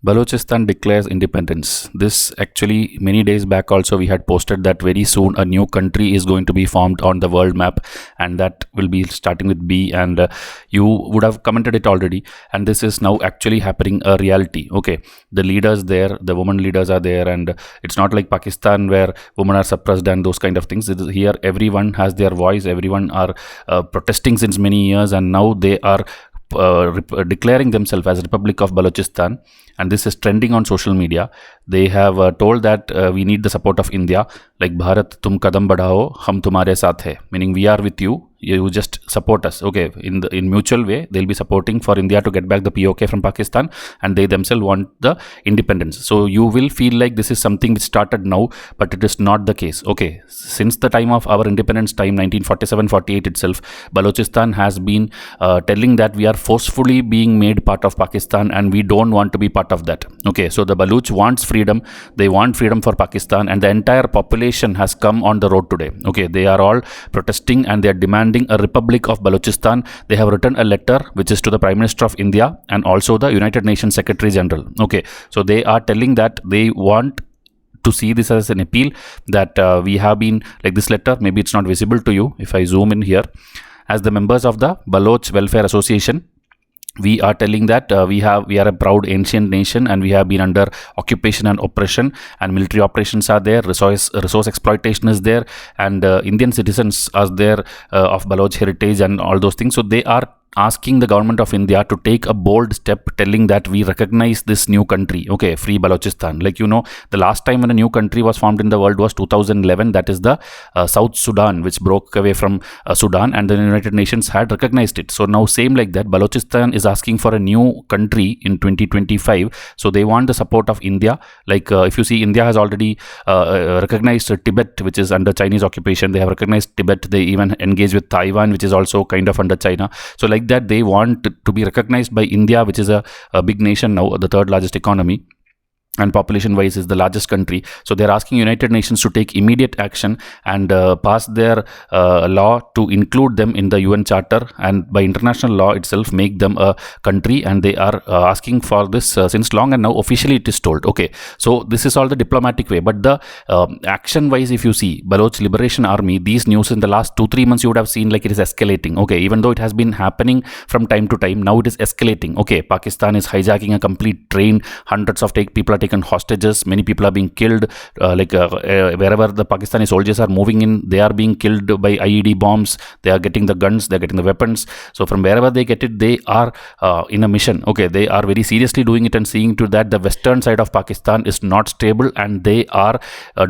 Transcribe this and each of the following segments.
Balochistan declares independence. This actually, many days back also, we had posted that very soon a new country is going to be formed on the world map, and that will be starting with B. And you would have commented it already. And this is now actually happening a reality. Okay, the leaders there, the women leaders are there, and it's not like Pakistan where women are suppressed and those kind of things. It is here, everyone has their voice. Everyone are protesting since many years, and now they are declaring themselves as Republic of Balochistan, and this is trending on social media. They have told that we need the support of India, like Bharat tum kadam badhao, hum tumhare saath hai, meaning we are with you. You just support us. Okay, in mutual way, they'll be supporting for India to get back the POK from Pakistan, and they themselves want the independence. So you will feel like this is something which started now, but it is not the case. Okay, since the time of our independence time, 1947-48 itself, Balochistan has been telling that we are forcefully being made part of Pakistan, and we don't want to be part of that. Okay, so the Baloch wants freedom. They want freedom for Pakistan, and the entire population has come on the road today. Okay, they are all protesting, and they are demanding a Republic of Balochistan. They have written a letter which is to the Prime Minister of India and also the United Nations Secretary General. Okay, so they are telling that they want to see this as an appeal that we have been, like this letter, maybe it's not visible to you if I zoom in here, as the members of the Baloch Welfare Association. We are telling that we are a proud ancient nation, and we have been under occupation and oppression, and military operations are there, resource exploitation is there, and Indian citizens are there of Baloch heritage and all those things. So they are asking the government of India to take a bold step, telling that we recognize this new country, okay, free Balochistan. Like, you know, the last time when a new country was formed in the world was 2011, that is the South Sudan, which broke away from Sudan, and the United Nations had recognized it. So now same like that, Balochistan is asking for a new country in 2025. So they want the support of India. Like if you see, India has already recognized Tibet, which is under Chinese occupation. They have recognized Tibet. They even engage with Taiwan, which is also kind of under China. So like that, they want to be recognized by India, which is a big nation now, the third largest economy, and population wise is the largest country. So they're asking United Nations to take immediate action and pass their law to include them in the UN Charter, and by international law itself make them a country. And they are asking for this since long, and now officially it is told. Okay, so this is all the diplomatic way, but the action wise, if you see Baloch Liberation Army, these news in the last 2-3 months you would have seen like it is escalating. Okay, even though it has been happening from time to time, now it is escalating. Okay, Pakistan is hijacking a complete train, hundreds of people are taken hostages, many people are being killed, wherever the Pakistani soldiers are moving in, they are being killed by IED bombs. They are getting the guns, they are getting the weapons. So from wherever they get it, they are in a mission. Okay, they are very seriously doing it and seeing to that the western side of Pakistan is not stable, and they are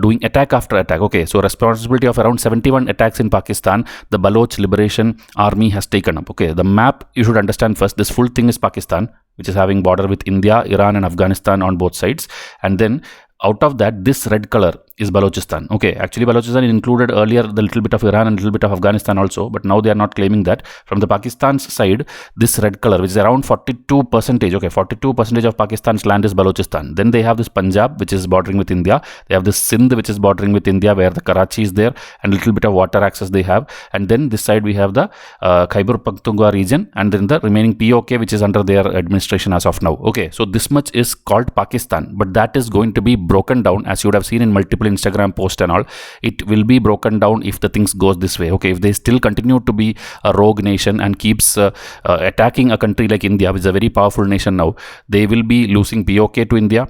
doing attack after attack. Okay, so responsibility of around 71 attacks in Pakistan, the Baloch Liberation Army has taken up. Okay, the map you should understand first, this full thing is Pakistan, which is having border with India, Iran and Afghanistan on both sides. And then out of that, this red color is Balochistan. Okay, actually Balochistan included earlier the little bit of Iran and a little bit of Afghanistan also, but now they are not claiming that. From the Pakistan's side, this red color, which is around 42%, okay, 42% of Pakistan's land is Balochistan. Then they have this Punjab, which is bordering with India. They have this Sindh, which is bordering with India, where the Karachi is there, and a little bit of water access they have. And then this side we have the Khyber Pakhtunkhwa region, and then the remaining POK, which is under their administration as of now. Okay, so this much is called Pakistan, but that is going to be broken down, as you would have seen in multiple Instagram posts and all. It will be broken down if the things goes this way. Okay, if they still continue to be a rogue nation and keeps attacking a country like India, which is a very powerful nation now, they will be losing POK to India.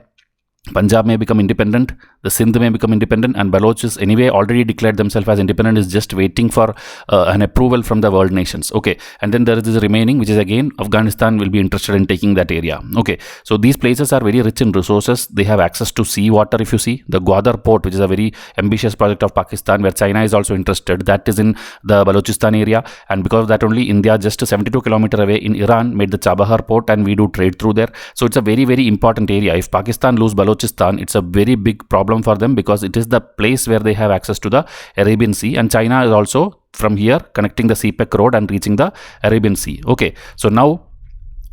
Punjab may become independent, the Sindh may become independent, and Baloch is anyway already declared themselves as independent, is just waiting for an approval from the world nations. Okay, and then there is this remaining, which is again Afghanistan will be interested in taking that area. Okay, so these places are very rich in resources. They have access to sea water. If you see the Gwadar port, which is a very ambitious project of Pakistan, where China is also interested, that is in the Balochistan area. And because of that only, India just 72 kilometers away in Iran made the Chabahar port, and we do trade through there. So it's a very, very important area. If Pakistan lose Balochistan, it's a very big problem for them, because it is the place where they have access to the Arabian Sea, and China is also from here connecting the CPEC road and reaching the Arabian Sea. Okay, so now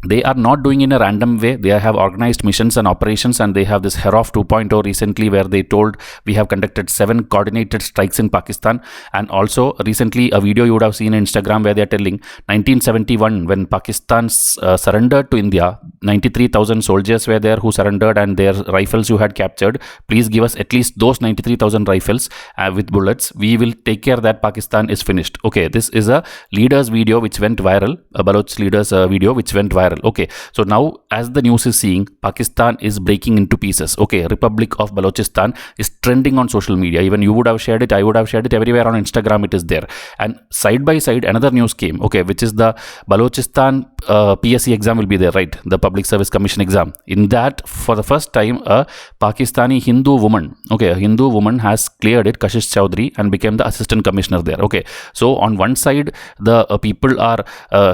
they are not doing in a random way. They have organized missions and operations, and they have this Herof 2.0 recently, where they told we have conducted 7 coordinated strikes in Pakistan. And also recently a video you would have seen on Instagram where they are telling 1971 when Pakistan surrendered to India, 93,000 soldiers were there who surrendered, and their rifles you had captured. Please give us at least those 93,000 rifles with bullets. We will take care that Pakistan is finished. Okay, this is a leader's video which went viral, a Baloch leader's video which went viral. Okay, so now as the news is seeing, Pakistan is breaking into pieces. Okay, Republic of Balochistan is trending on social media. Even you would have shared it, I would have shared it, everywhere on Instagram it is there. And side by side another news came, okay, which is the Balochistan PSC exam will be there, right? The Public Service Commission exam. In that, for the first time, a Pakistani Hindu woman, okay, a Hindu woman has cleared it, Kashish Chowdhury, and became the assistant commissioner there. Okay, so on one side the people are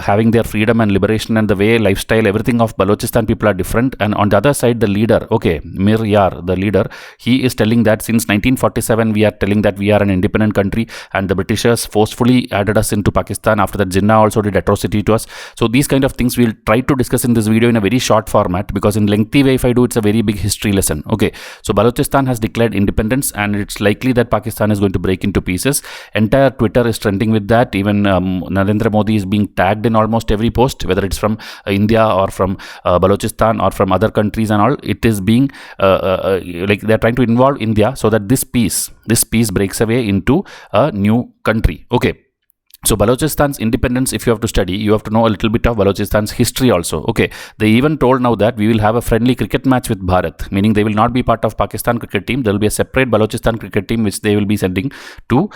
having their freedom and liberation, and the way lifestyle, everything of Balochistan people are different. And on the other side, the leader, okay, Mir Yar, the leader, he is telling that since 1947 we are telling that we are an independent country, and the Britishers forcefully added us into Pakistan. After that, Jinnah also did atrocity to us. So these kind of things we'll try to discuss in this video in a very short format, because in lengthy way if I do, it's a very big history lesson. Okay, so Balochistan has declared independence, and it's likely that Pakistan is going to break into pieces. Entire Twitter is trending with that. Even Narendra Modi is being tagged in almost every post, whether it's from India or from Balochistan or from other countries and all. It is being like they're trying to involve India so that this peace breaks away into a new country. Okay, so Balochistan's independence, if you have to study, you have to know a little bit of Balochistan's history also. Okay, they even told now that we will have a friendly cricket match with Bharat, meaning they will not be part of Pakistan cricket team. There will be a separate Balochistan cricket team which they will be sending to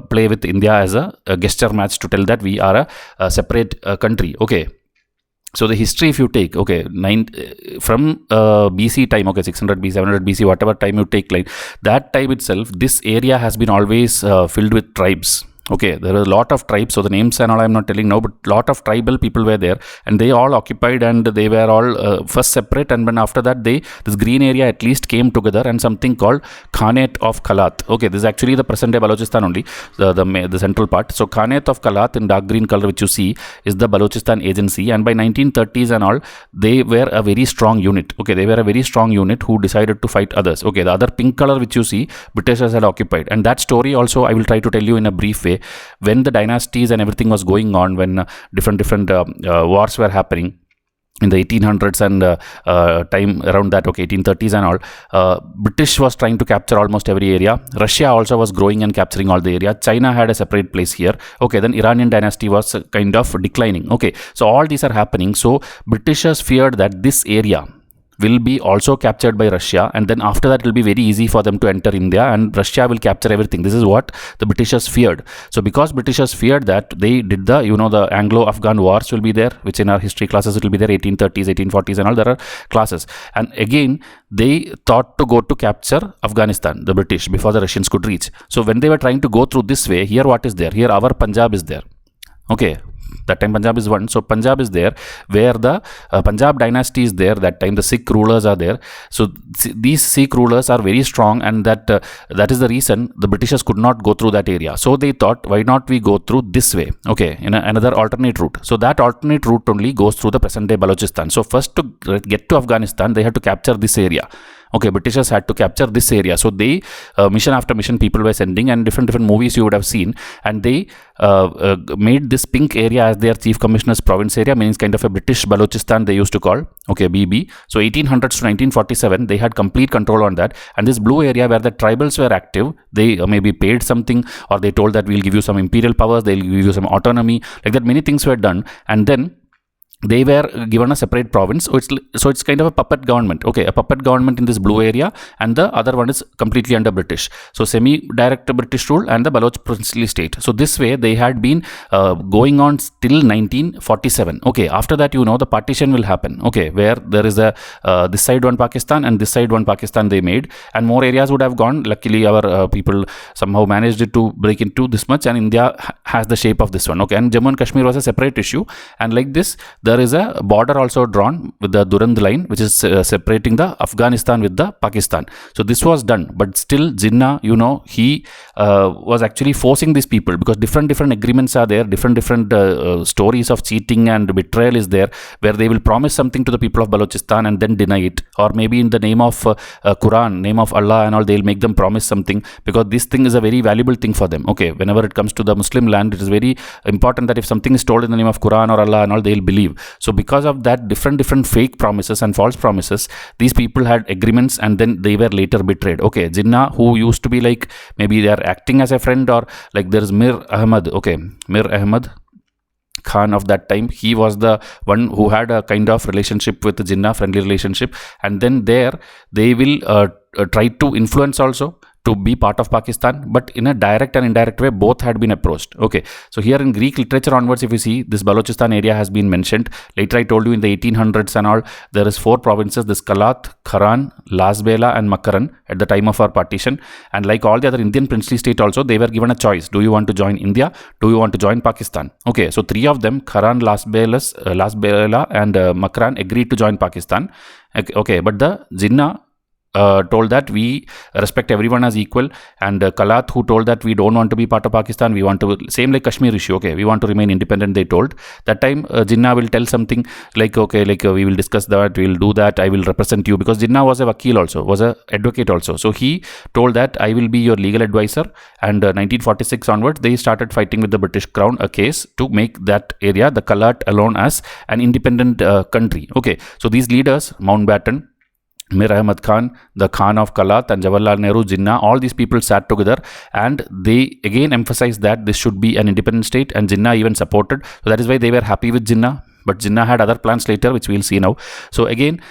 play with India as a gesture match to tell that we are a separate country. Okay. So the history, if you take, okay, from BC time, okay, 600 BC, 700 BC, whatever time you take, like that time itself, this area has been always filled with tribes. Okay, there were a lot of tribes, so the names and all I'm not telling now, but lot of tribal people were there, and they all occupied, and they were all first separate, and then after that this green area at least came together, and something called Khanate of Kalat. Okay, this is actually the present day Balochistan only, the central part. So Khanate of Kalat in dark green color which you see is the Balochistan agency, and by 1930s and all, they were a very strong unit. Okay, they were a very strong unit who decided to fight others. Okay, the other pink color which you see, Britishers had occupied, and that story also I will try to tell you in a brief way. When the dynasties and everything was going on, when different wars were happening in the 1800s and time around that, okay, 1830s and all, British was trying to capture almost every area. Russia also was growing and capturing all the area. China had a separate place here. Okay, then Iranian dynasty was kind of declining. Okay, so all these are happening. So Britishers feared that this area will be also captured by Russia, and then after that it will be very easy for them to enter India, and Russia will capture everything. This is what the Britishers feared. So because Britishers feared that, they did the Anglo-Afghan wars will be there, which in our history classes it will be there, 1830s, 1840s and all, there are classes. And again they thought to go to capture Afghanistan, the British, before the Russians could reach. So when they were trying to go through this way, here what is there? Here our Punjab is there. Okay, that time Punjab is one, so Punjab is there, where the Punjab dynasty is there. That time the Sikh rulers are there. So these Sikh rulers are very strong, and that is the reason the Britishers could not go through that area. So they thought, why not we go through this way? Okay, in another alternate route. So that alternate route only goes through the present day Balochistan. So first to get to Afghanistan, they had to capture this area. Okay, Britishers had to capture this area. So they, mission after mission, people were sending, and different movies you would have seen, and they made this pink area as their chief commissioner's province area, means kind of a British Balochistan they used to call. Okay, BB. So 1800s to 1947, they had complete control on that. And this blue area where the tribals were active, they maybe paid something, or they told that we'll give you some imperial powers, they'll give you some autonomy, like that. Many things were done, and then they were given a separate province. So it's kind of a puppet government. Okay, a puppet government in this blue area, and the other one is completely under British. So semi-direct British rule and the Baloch princely state. So this way they had been going on till 1947. Okay, after that, the partition will happen. Okay, where there is a this side one Pakistan and this side one Pakistan they made, and more areas would have gone. Luckily our people somehow managed it to break into this much, and India has the shape of this one. Okay, and Jammu and Kashmir was a separate issue, and like this the there is a border also drawn with the Durand line, which is separating the Afghanistan with the Pakistan. So this was done, but still Jinnah, he was actually forcing these people, because different agreements are there, different stories of cheating and betrayal is there, where they will promise something to the people of Balochistan and then deny it, or maybe in the name of Quran, name of Allah and all, they'll make them promise something, because this thing is a very valuable thing for them. Okay, whenever it comes to the Muslim land, it is very important that if something is told in the name of Quran or Allah and all, they'll believe. So because of that, different fake promises and false promises, these people had agreements and then they were later betrayed. Okay, Jinnah, who used to be like, maybe they are acting as a friend, or like there is Mir Ahmad. Okay, Mir Ahmad Khan of that time, he was the one who had a kind of relationship with Jinnah, friendly relationship, and then there they will try to influence also to be part of Pakistan, but in a direct and indirect way, both had been approached. Okay, so here in Greek literature onwards, if you see, this Balochistan area has been mentioned. Later I told you in the 1800s and all, there is 4 provinces, this Kalat, Kharan, Lasbela and Makaran at the time of our partition. And like all the other Indian princely state also, they were given a choice. Do you want to join India? Do you want to join Pakistan? Okay, so 3 of them, Kharan, Lasbela and Makaran, agreed to join Pakistan. Okay, but the Jinnah told that we respect everyone as equal, and Kalat, who told that we don't want to be part of Pakistan, we want to, same like Kashmir issue, okay, we want to remain independent, they told. That time Jinnah will tell something like, okay, like we will discuss that, we will do that, I will represent you, because Jinnah was a wakil also, was a advocate also. So he told that I will be your legal advisor, and 1946 onwards, they started fighting with the British Crown a case to make that area, the Kalat alone, as an independent country. Okay, so these leaders, Mountbatten, Mir Ahmad Khan, the Khan of Kalat, and Jawaharlal Nehru, Jinnah, all these people sat together and they again emphasized that this should be an independent state, and Jinnah even supported. So that is why they were happy with Jinnah. But Jinnah had other plans later, which we'll see now. So again,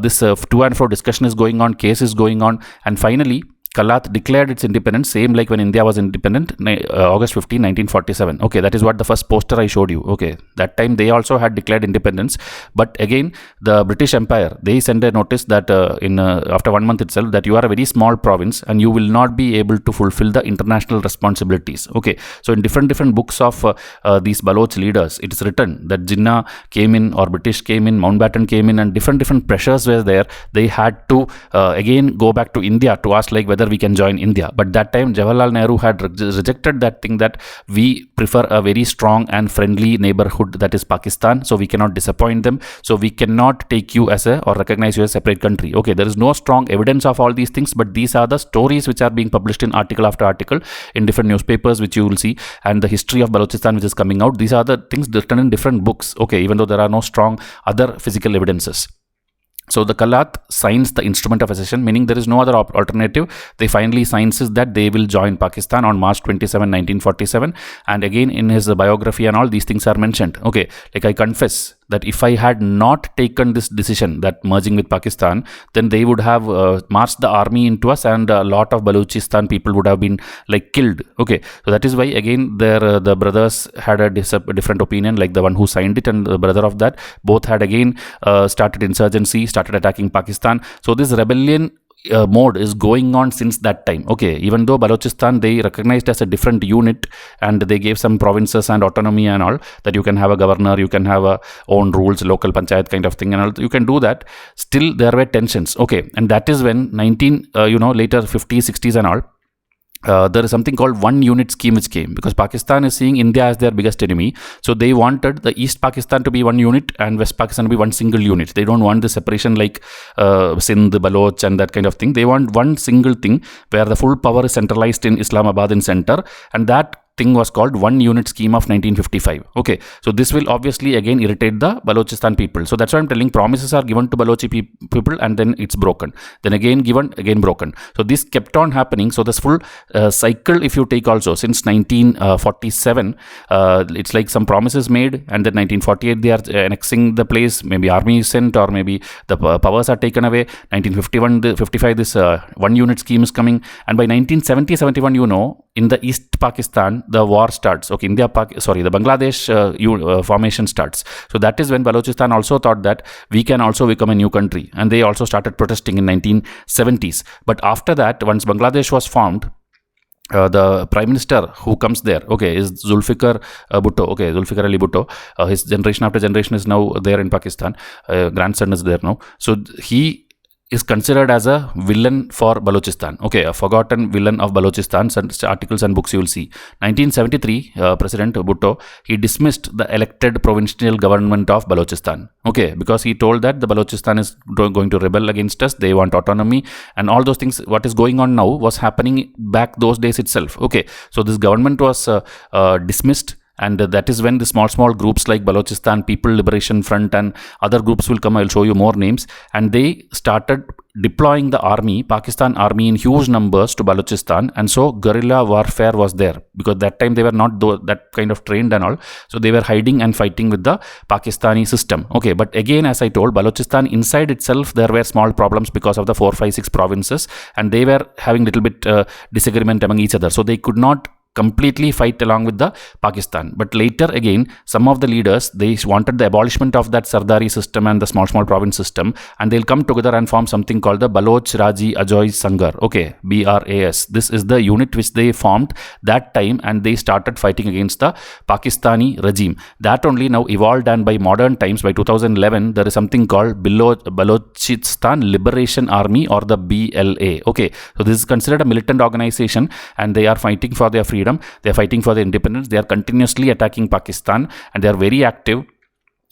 this to and fro discussion is going on, case is going on, and finally, Kalat declared its independence, same like when India was independent, August 15, 1947. Okay, that is what the first poster I showed you. Okay, that time they also had declared independence. But again, the British Empire, they sent a notice that after 1 month itself, that you are a very small province and you will not be able to fulfill the international responsibilities. Okay, so in different books of these Baloch leaders, it is written that Jinnah came in, or British came in, Mountbatten came in, and different pressures were there. They had to again go back to India to ask like whether we can join India. But that time Jawaharlal Nehru had rejected that thing, that we prefer a very strong and friendly neighborhood, that is Pakistan, so we cannot disappoint them, so we cannot take you as or recognize you as a separate country. Okay, there is no strong evidence of all these things, but these are the stories which are being published in article after article in different newspapers, which you will see, and the history of Balochistan which is coming out. These are the things written in different books. Okay, even though there are no strong other physical evidences. So the Kalat signs the instrument of accession, meaning there is no other alternative. They finally signs that they will join Pakistan on March 27, 1947. And again, in his biography and all, these things are mentioned. Okay, like I confess that if I had not taken this decision, that merging with Pakistan, then they would have marched the army into us, and a lot of Balochistan people would have been like killed. Okay, so that is why again the brothers had a different opinion, like the one who signed it and the brother of that, both had again started insurgency, started attacking Pakistan. So this rebellion mode is going on since that time. Okay, even though Balochistan they recognized as a different unit, and they gave some provinces and autonomy and all, that you can have a governor, you can have a own rules, local panchayat kind of thing and all, you can do that, still there were tensions. Okay, and that is when later 50s 60s and all, there is something called one unit scheme which came, because Pakistan is seeing India as their biggest enemy. So they wanted the East Pakistan to be one unit and West Pakistan to be one single unit. They don't want the separation like Sindh, Baloch and that kind of thing. They want one single thing where the full power is centralized in Islamabad in center, and that thing was called one unit scheme of 1955. Okay, so this will obviously again irritate the Balochistan people. So that's why I'm telling, promises are given to Balochi people and then it's broken, then again given, again broken. So this kept on happening. So this full cycle, if you take also since 1947, it's like some promises made, and then 1948 they are annexing the place, maybe army is sent, or maybe the powers are taken away. 1955 this one unit scheme is coming, and by 1970-71 in the East Pakistan the war starts. Okay, the Bangladesh formation starts. So that is when Balochistan also thought that we can also become a new country, and they also started protesting in 1970s. But after that, once Bangladesh was formed, the prime minister who comes there, okay, is Zulfikar Bhutto. Okay, Zulfikar Ali Bhutto. His generation after generation is now there in Pakistan. Grandson is there now. So he is considered as a villain for Balochistan. Okay, a forgotten villain of Balochistan. Some articles and books you will see. 1973, President Bhutto, he dismissed the elected provincial government of Balochistan. Okay, because he told that the Balochistan is going to rebel against us. They want autonomy and all those things. What is going on now was happening back those days itself. Okay, so this government was dismissed. And that is when the small groups like Balochistan People Liberation Front and other groups will come. I'll show you more names. And they started deploying the army, Pakistan army, in huge numbers to Balochistan. And so guerrilla warfare was there, because that time they were not that kind of trained and all. So they were hiding and fighting with the Pakistani system. Okay, but again, as I told, Balochistan inside itself, there were small problems because of the 4, 5, 6 provinces. And they were having little bit disagreement among each other. So they could not completely fight along with the Pakistan. But later again, some of the leaders, they wanted the abolishment of that Sardari system and the small province system, and they'll come together and form something called the Baloch Raji Ajoy Sanghar. Okay, BRAS. This is the unit which they formed that time, and they started fighting against the Pakistani regime. That only now evolved, and by modern times, by 2011, there is something called Balochistan Liberation Army, or the BLA. Okay, so this is considered a militant organization, and they are fighting for their freedom. They are fighting for their independence. They are continuously attacking Pakistan, and they are very active.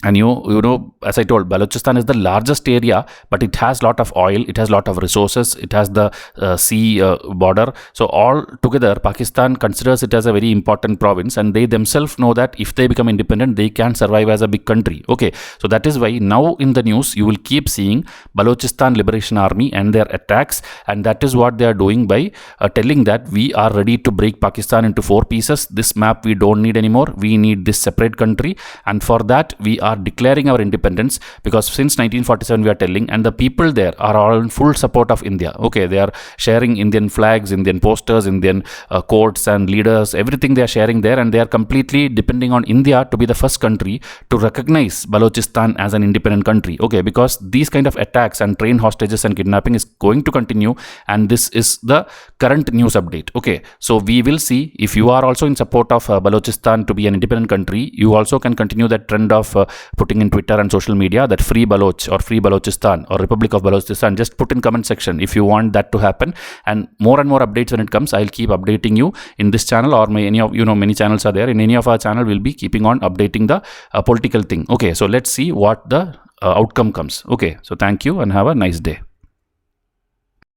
And you know, as I told, Balochistan is the largest area, but it has lot of oil, it has lot of resources, it has the sea border. So all together, Pakistan considers it as a very important province, and they themselves know that if they become independent, they can survive as a big country. Okay, so that is why now in the news, you will keep seeing Balochistan Liberation Army and their attacks, and that is what they are doing by telling that we are ready to break Pakistan into 4 pieces. This map we don't need anymore. We need this separate country, and for that we are declaring our independence, because since 1947 we are telling, and the people there are all in full support of India. Okay, they are sharing Indian flags, Indian posters, Indian courts and leaders, everything they are sharing there, and they are completely depending on India to be the first country to recognize Balochistan as an independent country. Okay, because these kind of attacks and train hostages and kidnapping is going to continue, and this is the current news update. Okay, so we will see. If you are also in support of Balochistan to be an independent country, you also can continue that trend of putting in Twitter and social media that free Baloch or free Balochistan or Republic of Balochistan. Just put in comment section if you want that to happen, and more updates when it comes. I'll keep updating you in this channel, or any of many channels are there. In any of our channel, we'll be keeping on updating the political thing. Okay, so let's see what the outcome comes. Okay, so thank you and have a nice day.